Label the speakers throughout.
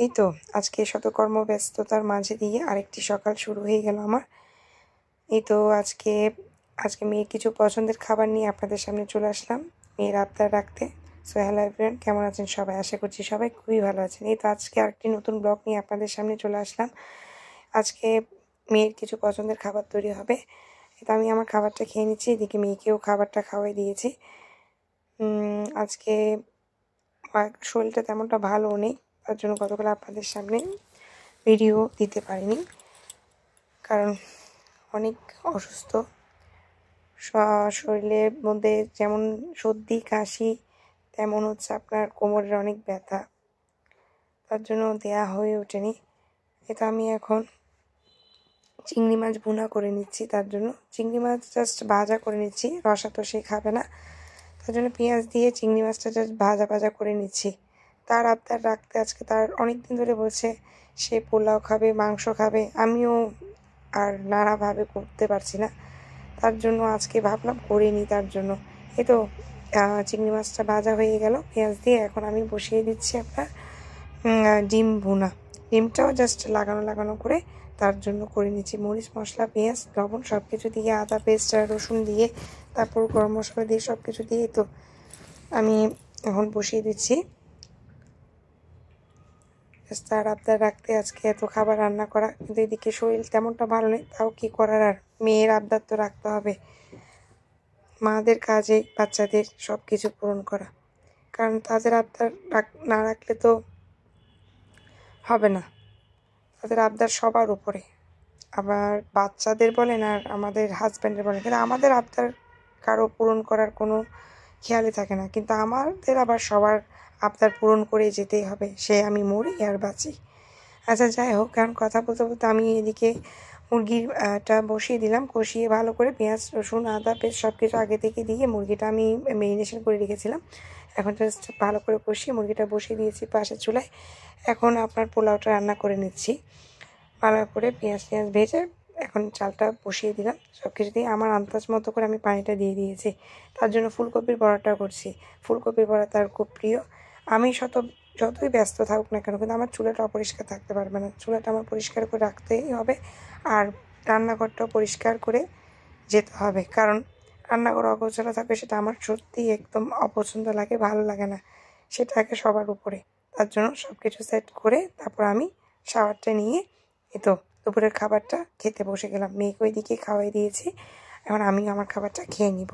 Speaker 1: এই তো আজকে শত কর্মব্যস্ততার মাঝে দিয়ে আরেকটি সকাল শুরু হয়ে গেল আমার। এই তো আজকে মেয়ের কিছু পছন্দের খাবার নিয়ে আপনাদের সামনে চলে আসলাম মেয়ের আবদার রাখতে। সো হ্যালো এভরিওয়ান, কেমন আছেন সবাই? আশা করছি সবাই খুবই ভালো আছেন। এই তো আজকে আরেকটি নতুন ব্লগ নিয়ে আপনাদের সামনে চলে আসলাম। আজকে মেয়ের কিছু পছন্দের খাবার তৈরি হবে। তো আমি আমার খাবারটা খেয়ে নিচ্ছি, এদিকে মেয়েকেও খাবারটা খাওয়াই দিয়েছি। আজকে শরীরটা তেমনটা ভালো নেই, তার জন্য গতকাল আপনাদের সামনে ভিডিও দিতে পারিনি, কারণ অনেক অসুস্থ। শরীরের মধ্যে যেমন সর্দি কাশি, তেমন হচ্ছে আপনার কোমরের অনেক ব্যথা, তার জন্য দেয়া হয়ে ওঠেনি। এটা আমি এখন চিংড়ি মাছ ভুনা করে নিচ্ছি, তার জন্য চিংড়ি মাছ জাস্ট ভাজা করে নিচ্ছি, রসা তো সে খাবে না, তার জন্য পেঁয়াজ দিয়ে চিংড়ি মাছটা জাস্ট ভাজা করে নিচ্ছি। তার আবদার রাখতে আজকে তার অনেক দিন ধরে বলছে সে পোলাও খাবে, মাংস খাবে। আমিও আর নানাভাবে করতে পারছি না, তার জন্য আজকে ভাবলাম করে নিই তার জন্য। এই তো চিংড়ি মাছটা ভাজা হয়ে গেল পেঁয়াজ দিয়ে। এখন আমি বসিয়ে দিচ্ছি আপনার ডিম ভুনা। ডিমটাও জাস্ট লাগানো করে তার জন্য করে নিচ্ছি। মরিচ মশলা, পেঁয়াজ, লবণ সব কিছু দিয়ে, আদা পেস্ট আর রসুন দিয়ে, তারপর গরম মশলা দিয়ে সব কিছু দিয়ে তো আমি এখন বসিয়ে দিচ্ছি। তার আবদার রাখতে আজকে এত খাবার রান্না করা, কিন্তু এদিকে শরীর তেমনটা ভালো নেই, তাও কি করার, আর মেয়ের আবদার তো রাখতে হবে। মাদের কাজে বাচ্চাদের সব কিছু পূরণ করা, কারণ তাদের আবদার না রাখলে তো হবে না। তাদের আবদার সবার উপরে, আবার বাচ্চাদের বলেন আর আমাদের হাজব্যান্ডের বলেন, কিন্তু আমাদের আবদার কারো পূরণ করার কোনো খেয়ালই থাকে না, কিন্তু আমাদের আবার সবার আবদার পূরণ করে যেতেই হবে, সে আমি মরি আর বাঁচি। আচ্ছা যাই হোক, কারণ কথা বলতে আমি এদিকে মুরগিটা বসিয়ে দিলাম, কষিয়ে ভালো করে পেঁয়াজ রসুন আদা পেস্ট সব কিছু আগে থেকে দিয়ে মুরগিটা আমি ম্যারিনেশন করে রেখেছিলাম। এখন জাস্ট ভালো করে কষিয়ে মুরগিটা বসিয়ে দিয়েছি পাশের চুলায়। এখন আপনার পোলাওটা রান্না করে নিচ্ছি ভালো করে, পেঁয়াজ ভেজে এখন চালটা বসিয়ে দিলাম। সব কিছু দিয়ে আমার আন্দাজ মতো করে আমি পানিটা দিয়ে দিয়েছি। তার জন্য ফুলকপির বড়াটা করছি। ফুলকপির বড়া তার খুব প্রিয়। আমি যতই ব্যস্ত থাকুক না কেন, কিন্তু আমার চুলাটা অপরিষ্কার থাকতে পারবে না। চুলাটা আমার পরিষ্কার করে রাখতেই হবে, আর রান্নাঘরটাও পরিষ্কার করে যেতে হবে, কারণ রান্নাঘর অগোছালো থাকবে সেটা আমার সত্যিই একদম অপছন্দ লাগে, ভালো লাগে না, সেটা আগে সবার উপরে। তার জন্য সব কিছু সেট করে তারপর আমি শাওয়ারটা নিয়ে এই তো দুপুরের খাবারটা খেতে বসে গেলাম। মেয়েকে ওইদিকে খাওয়াই দিয়েছি, এখন আমি আমার খাবারটা খেয়ে নিব।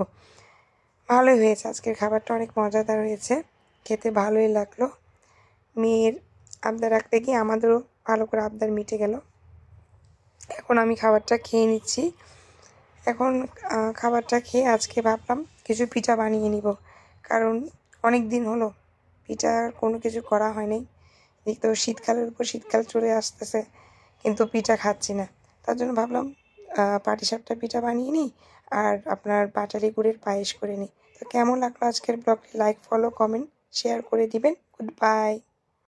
Speaker 1: ভালোই হয়েছে, আজকের খাবারটা অনেক মজাদার হয়েছে, খেতে ভালোই লাগলো। মেয়ের আবদার রাখতে গিয়ে আমাদেরও ভালো করে আবদার মিটে গেল। এখন আমি খাবারটা খেয়ে নিচ্ছি। এখন খাবারটা খেয়ে আজকে ভাবলাম কিছু পিঠা বানিয়ে নিব, কারণ অনেক দিন হলো পিঠার কোনো কিছু করা হয়নি। এদিক তো শীতকালের উপর শীতকাল চলে আসতেছে, কিন্তু পিঠা খাচ্ছি না, তার জন্য ভাবলাম পাটিসাপটা পিঠা বানিয়ে নিই আর আপনার পাটালি গুড়ের পায়েস করে নিই। তো কেমন লাগলো আজকের ব্লগটি? লাইক, ফলো, কমেন্ট, শেয়ার করে দিবেন। Good bye.